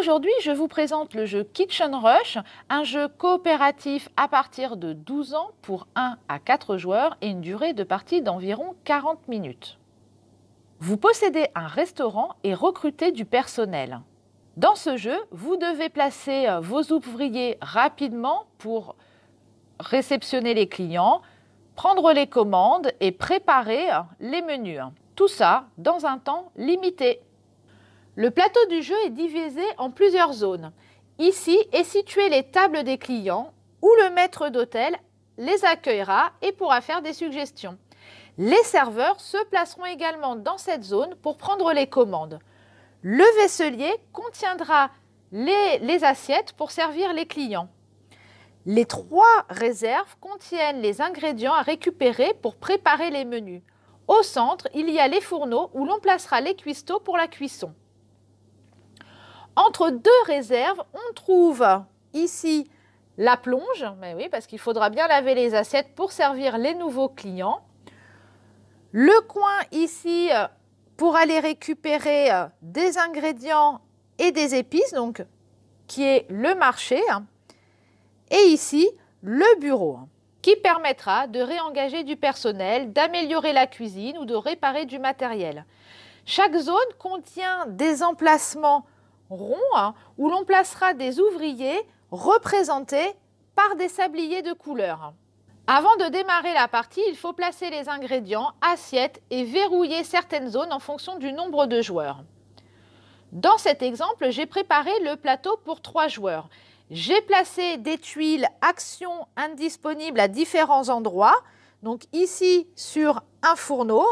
Aujourd'hui, je vous présente le jeu Kitchen Rush, un jeu coopératif à partir de 12 ans pour 1 à 4 joueurs et une durée de partie d'environ 40 minutes. Vous possédez un restaurant et recrutez du personnel. Dans ce jeu, vous devez placer vos ouvriers rapidement pour réceptionner les clients, prendre les commandes et préparer les menus. Tout ça dans un temps limité. Le plateau du jeu est divisé en plusieurs zones. Ici est située les tables des clients où le maître d'hôtel les accueillera et pourra faire des suggestions. Les serveurs se placeront également dans cette zone pour prendre les commandes. Le vaisselier contiendra les assiettes pour servir les clients. Les 3 réserves contiennent les ingrédients à récupérer pour préparer les menus. Au centre, il y a les fourneaux où l'on placera les cuistots pour la cuisson. Entre 2 réserves, on trouve ici la plonge, mais oui, parce qu'il faudra bien laver les assiettes pour servir les nouveaux clients. Le coin ici pour aller récupérer des ingrédients et des épices, donc qui est le marché. Et ici, le bureau, qui permettra de réengager du personnel, d'améliorer la cuisine ou de réparer du matériel. Chaque zone contient des emplacements ronds où l'on placera des ouvriers représentés par des sabliers de couleur. Avant de démarrer la partie, il faut placer les ingrédients, assiettes et verrouiller certaines zones en fonction du nombre de joueurs. Dans cet exemple, j'ai préparé le plateau pour 3 joueurs. J'ai placé des tuiles actions indisponibles à différents endroits. Donc ici sur un fourneau,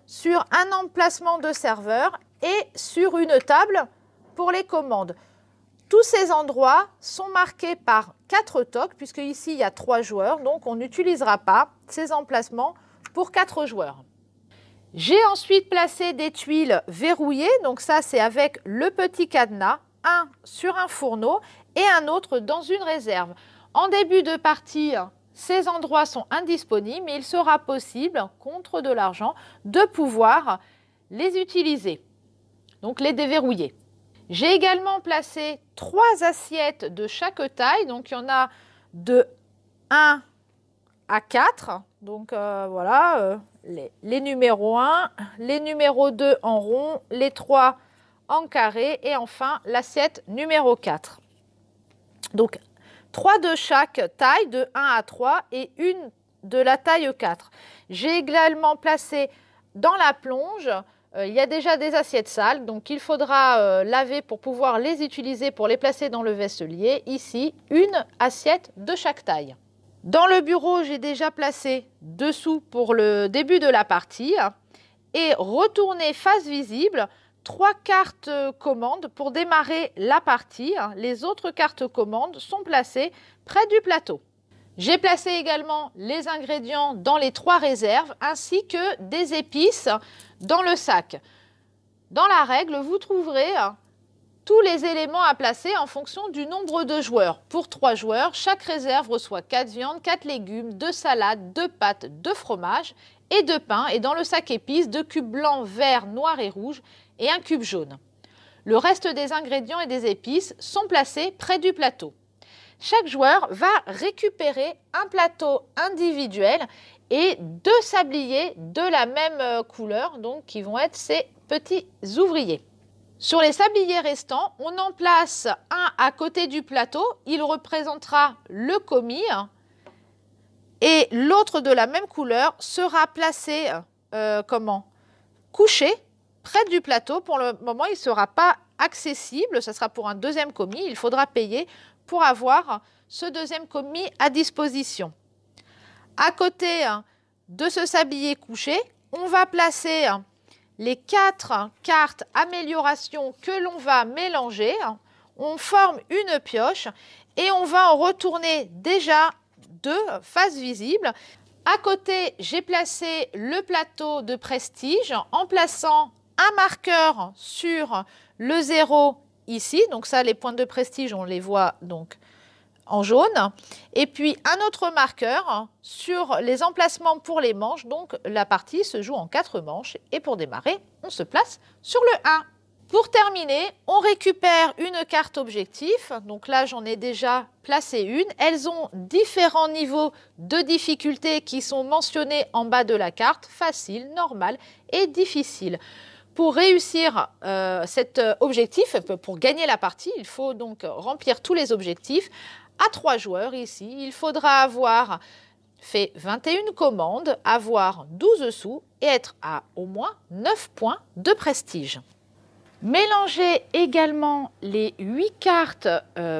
sur un emplacement de serveur et sur une table pour les commandes. Tous ces endroits sont marqués par 4 tocs, puisque ici il y a 3 joueurs, donc on n'utilisera pas ces emplacements pour 4 joueurs. J'ai ensuite placé des tuiles verrouillées, donc ça c'est avec le petit cadenas, un sur un fourneau et un autre dans une réserve. En début de partie, ces endroits sont indisponibles, mais il sera possible, contre de l'argent, de pouvoir les utiliser, donc les déverrouiller. J'ai également placé 3 assiettes de chaque taille, donc il y en a de 1 à 4, donc voilà, les numéros 1, les numéros 2 en rond, les 3 en carré et enfin l'assiette numéro 4. Donc 3 de chaque taille, de 1 à 3 et une de la taille 4. J'ai également placé dans la plonge, il y a déjà des assiettes sales, donc il faudra laver pour pouvoir les utiliser, pour les placer dans le vaisselier. Ici, une assiette de chaque taille. Dans le bureau, j'ai déjà placé dessous pour le début de la partie et retourné face visible 3 cartes commandes pour démarrer la partie. Les autres cartes commandes sont placées près du plateau. J'ai placé également les ingrédients dans les 3 réserves ainsi que des épices dans le sac. Dans la règle, vous trouverez tous les éléments à placer en fonction du nombre de joueurs. Pour 3 joueurs, chaque réserve reçoit 4 viandes, 4 légumes, 2 salades, 2 pâtes, 2 fromages et 2 pains. Et dans le sac épices, 2 cubes blancs, verts, noirs et rouges et un cube jaune. Le reste des ingrédients et des épices sont placés près du plateau. Chaque joueur va récupérer un plateau individuel et 2 sabliers de la même couleur, donc qui vont être ces petits ouvriers. Sur les sabliers restants, on en place un à côté du plateau, il représentera le commis et l'autre de la même couleur sera placé couché près du plateau. Pour le moment, il ne sera pas accessible, ce sera pour un deuxième commis, il faudra payer pour avoir ce deuxième commis à disposition. À côté de ce sablier couché, on va placer les 4 cartes amélioration que l'on va mélanger. On forme une pioche et on va en retourner déjà 2 faces visibles. À côté, j'ai placé le plateau de prestige en plaçant un marqueur sur le 0 ici. Donc ça, les points de prestige, on les voit donc en jaune. Et puis un autre marqueur sur les emplacements pour les manches. Donc la partie se joue en 4 manches. Et pour démarrer, on se place sur le 1. Pour terminer, on récupère une carte objectif. Donc là, j'en ai déjà placé une. Elles ont différents niveaux de difficulté qui sont mentionnés en bas de la carte. Facile, normal et difficile. Pour réussir cet objectif, pour gagner la partie, il faut donc remplir tous les objectifs. À 3 joueurs ici, il faudra avoir fait 21 commandes, avoir 12 sous et être à au moins 9 points de prestige. Mélangez également les 8 cartes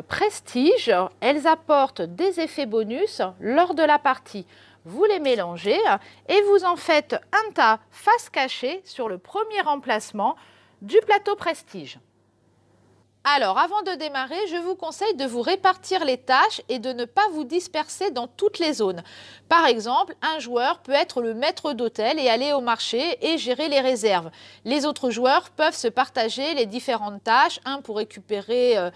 prestige. Elles apportent des effets bonus lors de la partie. Vous les mélangez et vous en faites un tas face cachée sur le premier emplacement du plateau prestige. Alors, avant de démarrer, je vous conseille de vous répartir les tâches et de ne pas vous disperser dans toutes les zones. Par exemple, un joueur peut être le maître d'hôtel et aller au marché et gérer les réserves. Les autres joueurs peuvent se partager les différentes tâches, un pour récupérer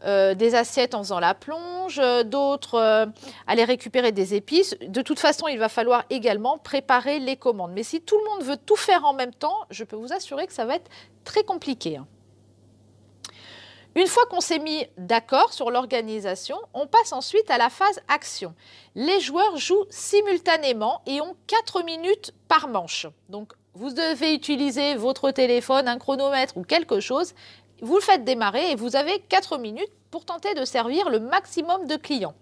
des assiettes en faisant la plonge, d'autres aller récupérer des épices. De toute façon, il va falloir également préparer les commandes. Mais si tout le monde veut tout faire en même temps, je peux vous assurer que ça va être très compliqué. Une fois qu'on s'est mis d'accord sur l'organisation, on passe ensuite à la phase action. Les joueurs jouent simultanément et ont 4 minutes par manche. Donc, vous devez utiliser votre téléphone, un chronomètre ou quelque chose. Vous le faites démarrer et vous avez 4 minutes pour tenter de servir le maximum de clients.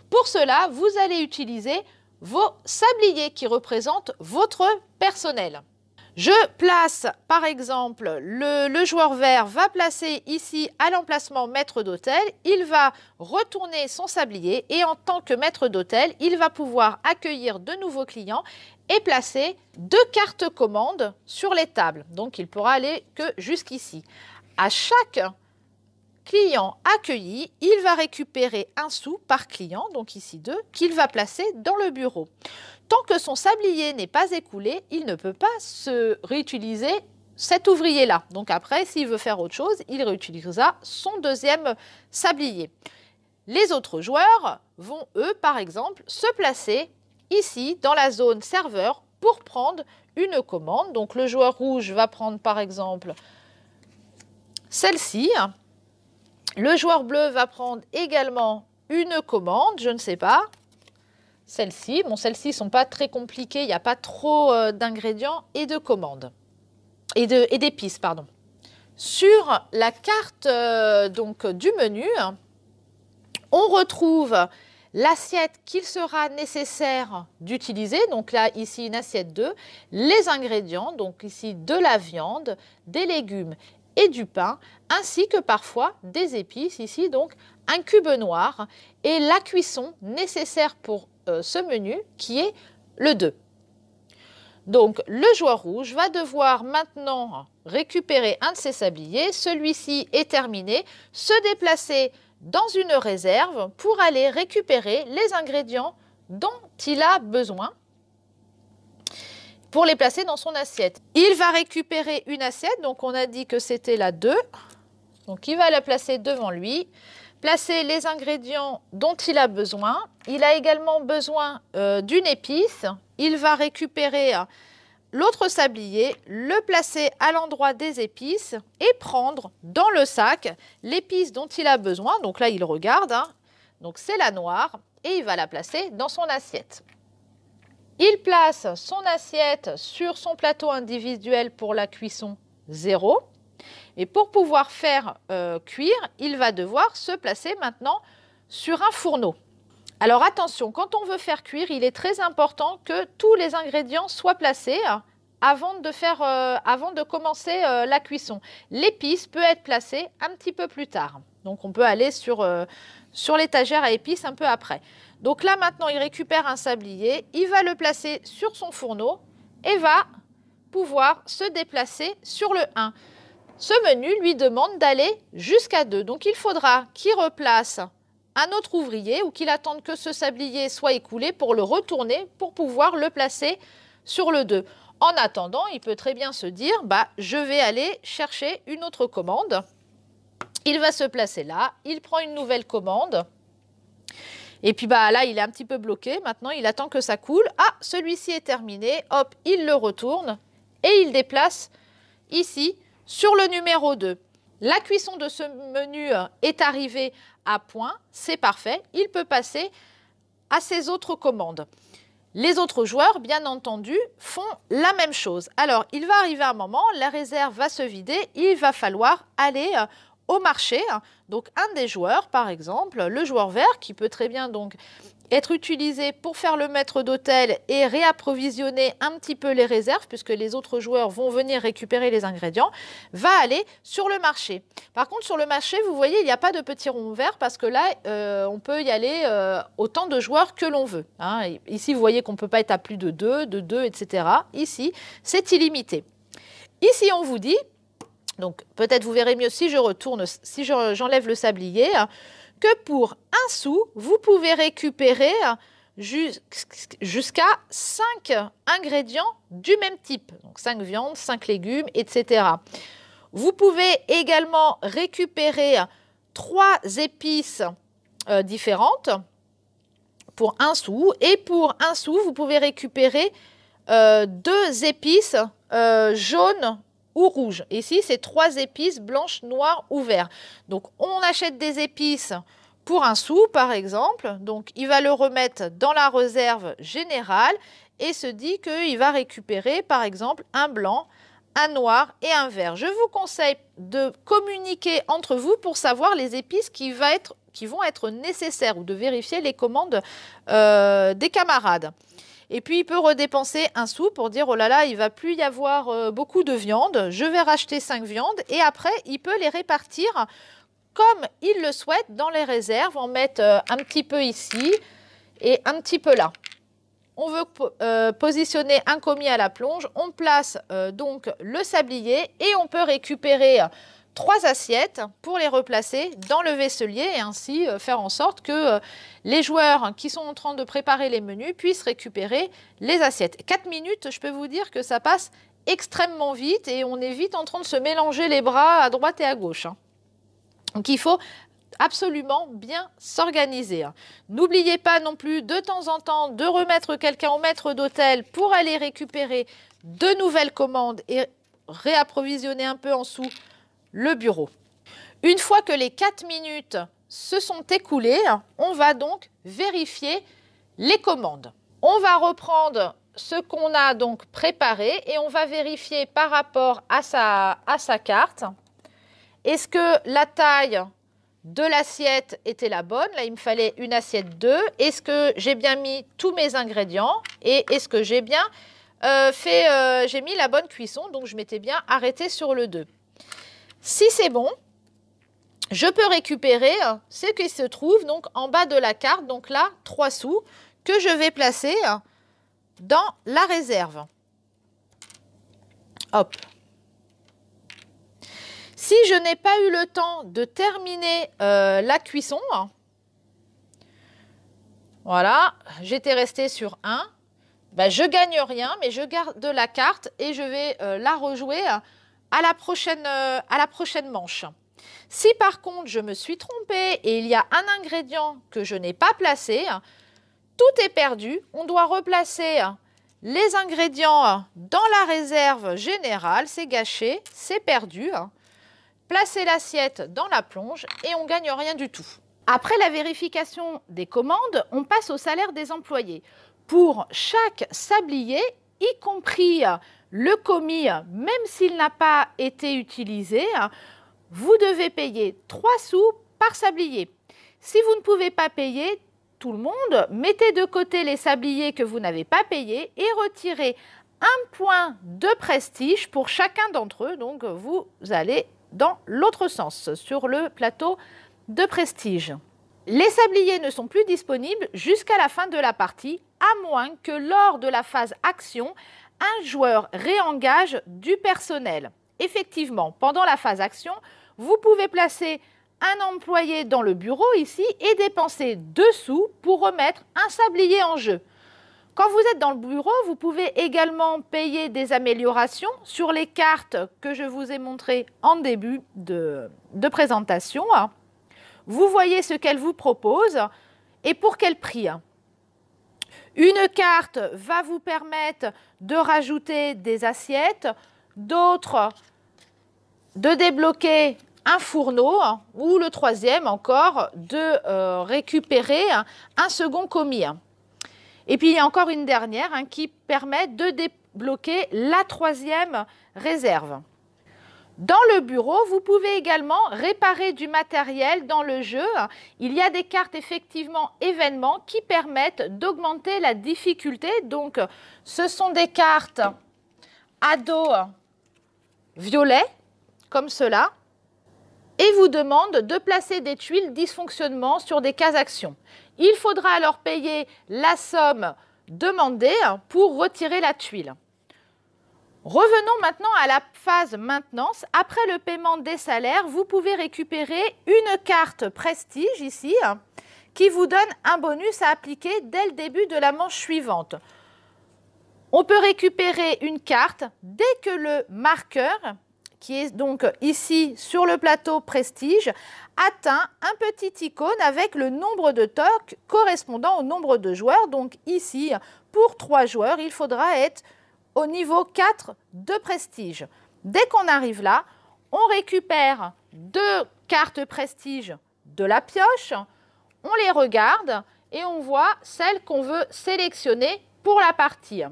Pour cela, vous allez utiliser vos sabliers qui représentent votre personnel. Je place par exemple, le joueur vert va placer ici à l'emplacement maître d'hôtel, il va retourner son sablier et en tant que maître d'hôtel, il va pouvoir accueillir de nouveaux clients et placer 2 cartes commandes sur les tables. Donc il pourra aller que jusqu'ici. À chaque client accueilli, il va récupérer 1 sou par client, donc ici 2, qu'il va placer dans le bureau. Tant que son sablier n'est pas écoulé, il ne peut pas se réutiliser cet ouvrier-là. Donc après, s'il veut faire autre chose, il réutilisera son deuxième sablier. Les autres joueurs vont, eux, par exemple, se placer ici dans la zone serveur pour prendre une commande. Donc le joueur rouge va prendre par exemple celle-ci. Le joueur bleu va prendre également une commande, je ne sais pas. Celles-ci, bon, celles-ci ne sont pas très compliquées, il n'y a pas trop d'ingrédients et de commandes, et d'épices, pardon. Sur la carte donc, du menu, on retrouve l'assiette qu'il sera nécessaire d'utiliser, donc là, ici, une assiette 2, les ingrédients, donc ici, de la viande, des légumes et du pain, ainsi que parfois des épices, ici, donc, un cube noir, et la cuisson nécessaire pour ce menu qui est le 2. Donc le joueur rouge va devoir maintenant récupérer un de ses sabliers, celui-ci est terminé, se déplacer dans une réserve pour aller récupérer les ingrédients dont il a besoin pour les placer dans son assiette. Il va récupérer une assiette, donc on a dit que c'était la 2, donc il va la placer devant lui. Placer les ingrédients dont il a besoin. Il a également besoin d'une épice. Il va récupérer l'autre sablier, le placer à l'endroit des épices et prendre dans le sac l'épice dont il a besoin. Donc là, il regarde. Donc c'est la noire et il va la placer dans son assiette. Il place son assiette sur son plateau individuel pour la cuisson 0. Et pour pouvoir faire cuire, il va devoir se placer maintenant sur un fourneau. Alors attention, quand on veut faire cuire, il est très important que tous les ingrédients soient placés avant de commencer la cuisson. L'épice peut être placée un petit peu plus tard. Donc on peut aller sur l'étagère à épices un peu après. Donc là maintenant, il récupère un sablier, il va le placer sur son fourneau et va pouvoir se déplacer sur le 1. Ce menu lui demande d'aller jusqu'à 2. Donc, il faudra qu'il replace un autre ouvrier ou qu'il attende que ce sablier soit écoulé pour le retourner pour pouvoir le placer sur le 2. En attendant, il peut très bien se dire, je vais aller chercher une autre commande. Il va se placer là, il prend une nouvelle commande. Et puis là, il est un petit peu bloqué. Maintenant, il attend que ça coule. Ah, celui-ci est terminé. Hop, il le retourne et il déplace ici Sur le numéro 2, la cuisson de ce menu est arrivée à point, c'est parfait. Il peut passer à ses autres commandes. Les autres joueurs, bien entendu, font la même chose. Alors, il va arriver un moment, la réserve va se vider, il va falloir aller au marché. Donc, un des joueurs, par exemple, le joueur vert, qui peut très bien donc être utilisé pour faire le maître d'hôtel et réapprovisionner un petit peu les réserves, puisque les autres joueurs vont venir récupérer les ingrédients, va aller sur le marché. Par contre, sur le marché, vous voyez, il n'y a pas de petit rond vert parce que là, on peut y aller autant de joueurs que l'on veut. Hein. Ici, vous voyez qu'on ne peut pas être à plus de 2, etc. Ici, c'est illimité. Ici, on vous dit, donc peut-être vous verrez mieux si je retourne, si j'enlève le sablier, que pour 1 sou, vous pouvez récupérer jusqu'à 5 ingrédients du même type. Donc 5 viandes, 5 légumes, etc. Vous pouvez également récupérer 3 épices différentes pour 1 sou. Et pour 1 sou, vous pouvez récupérer 2 épices jaunes ou rouges. Ici, c'est 3 épices blanches, noires ou vertes. Donc, on achète des épices pour 1 sou, par exemple. Donc, il va le remettre dans la réserve générale et se dit qu'il va récupérer, par exemple, un blanc, un noir et un vert. Je vous conseille de communiquer entre vous pour savoir les épices qui vont être nécessaires ou de vérifier les commandes des camarades. Et puis, il peut redépenser 1 sou pour dire « Oh là là, il ne va plus y avoir beaucoup de viande, je vais racheter 5 viandes. » Et après, il peut les répartir comme il le souhaite dans les réserves. On met un petit peu ici et un petit peu là. On veut positionner un commis à la plonge. On place donc le sablier et on peut récupérer 3 assiettes pour les replacer dans le vaisselier et ainsi faire en sorte que les joueurs qui sont en train de préparer les menus puissent récupérer les assiettes. 4 minutes, je peux vous dire que ça passe extrêmement vite et on est vite en train de se mélanger les bras à droite et à gauche. Donc il faut absolument bien s'organiser. N'oubliez pas non plus de temps en temps de remettre quelqu'un au maître d'hôtel pour aller récupérer de nouvelles commandes et réapprovisionner un peu en sous le bureau. Une fois que les 4 minutes se sont écoulées, on va donc vérifier les commandes. On va reprendre ce qu'on a donc préparé et on va vérifier par rapport à sa carte. Est-ce que la taille de l'assiette était la bonne? Là, il me fallait une assiette 2. Est-ce que j'ai bien mis tous mes ingrédients? Et est-ce que j'ai bien j'ai mis la bonne cuisson? Donc, je m'étais bien arrêtée sur le 2. Si c'est bon, je peux récupérer ce qui se trouve donc en bas de la carte, donc là, 3 sous, que je vais placer dans la réserve. Hop. Si je n'ai pas eu le temps de terminer la cuisson, voilà, j'étais restée sur 1, ben, je ne gagne rien, mais je garde la carte et je vais la rejouer à la prochaine manche. Si par contre je me suis trompée et il y a un ingrédient que je n'ai pas placé, tout est perdu. On doit replacer les ingrédients dans la réserve générale. C'est gâché, c'est perdu. Placer l'assiette dans la plonge et on ne gagne rien du tout. Après la vérification des commandes, on passe au salaire des employés. Pour chaque sablier, y compris le commis, même s'il n'a pas été utilisé, vous devez payer 3 sous par sablier. Si vous ne pouvez pas payer tout le monde, mettez de côté les sabliers que vous n'avez pas payés et retirez 1 point de prestige pour chacun d'entre eux. Donc, vous allez dans l'autre sens, sur le plateau de prestige. Les sabliers ne sont plus disponibles jusqu'à la fin de la partie, à moins que lors de la phase action, un joueur réengage du personnel. Effectivement, pendant la phase action, vous pouvez placer un employé dans le bureau ici et dépenser 2 sous pour remettre un sablier en jeu. Quand vous êtes dans le bureau, vous pouvez également payer des améliorations sur les cartes que je vous ai montrées en début de présentation. Vous voyez ce qu'elle vous propose et pour quel prix. Une carte va vous permettre de rajouter des assiettes, d'autres de débloquer un fourneau ou le troisième encore de récupérer un second commis. Et puis il y a encore une dernière qui permet de débloquer la troisième réserve. Dans le bureau, vous pouvez également réparer du matériel dans le jeu. Il y a des cartes effectivement événements qui permettent d'augmenter la difficulté. Donc ce sont des cartes à dos violet, comme cela, et vous demande de placer des tuiles dysfonctionnement sur des cases actions. Il faudra alors payer la somme demandée pour retirer la tuile. Revenons maintenant à la phase maintenance. Après le paiement des salaires, vous pouvez récupérer une carte prestige ici qui vous donne un bonus à appliquer dès le début de la manche suivante. On peut récupérer une carte dès que le marqueur, qui est donc ici sur le plateau prestige, atteint un petit icône avec le nombre de tocs correspondant au nombre de joueurs. Donc ici, pour 3 joueurs, il faudra être au niveau 4 de prestige. Dès qu'on arrive là, on récupère 2 cartes prestige de la pioche, on les regarde et on voit celle qu'on veut sélectionner pour la partie.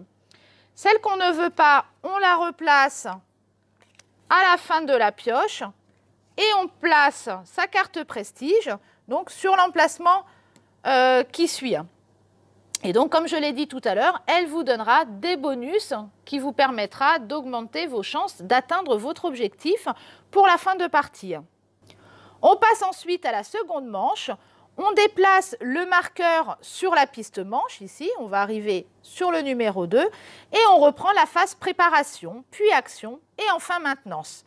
Celle qu'on ne veut pas, on la replace à la fin de la pioche et on place sa carte prestige donc sur l'emplacement qui suit. Et donc, comme je l'ai dit tout à l'heure, elle vous donnera des bonus qui vous permettra d'augmenter vos chances d'atteindre votre objectif pour la fin de partie. On passe ensuite à la seconde manche. On déplace le marqueur sur la piste manche, ici, on va arriver sur le numéro 2, et on reprend la phase préparation, puis action, et enfin maintenance.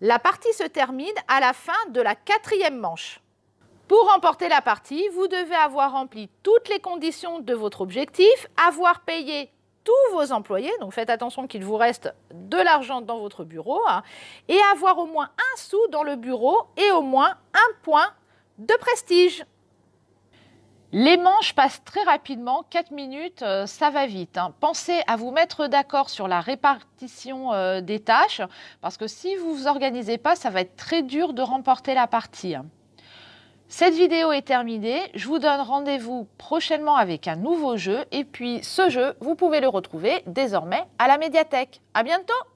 La partie se termine à la fin de la 4e manche. Pour remporter la partie, vous devez avoir rempli toutes les conditions de votre objectif, avoir payé tous vos employés, donc faites attention qu'il vous reste de l'argent dans votre bureau, et avoir au moins un sou dans le bureau et au moins un point de prestige. Les manches passent très rapidement, 4 minutes, ça va vite. Pensez à vous mettre d'accord sur la répartition des tâches, parce que si vous ne vous organisez pas, ça va être très dur de remporter la partie. Cette vidéo est terminée, je vous donne rendez-vous prochainement avec un nouveau jeu et puis ce jeu, vous pouvez le retrouver désormais à la médiathèque. À bientôt!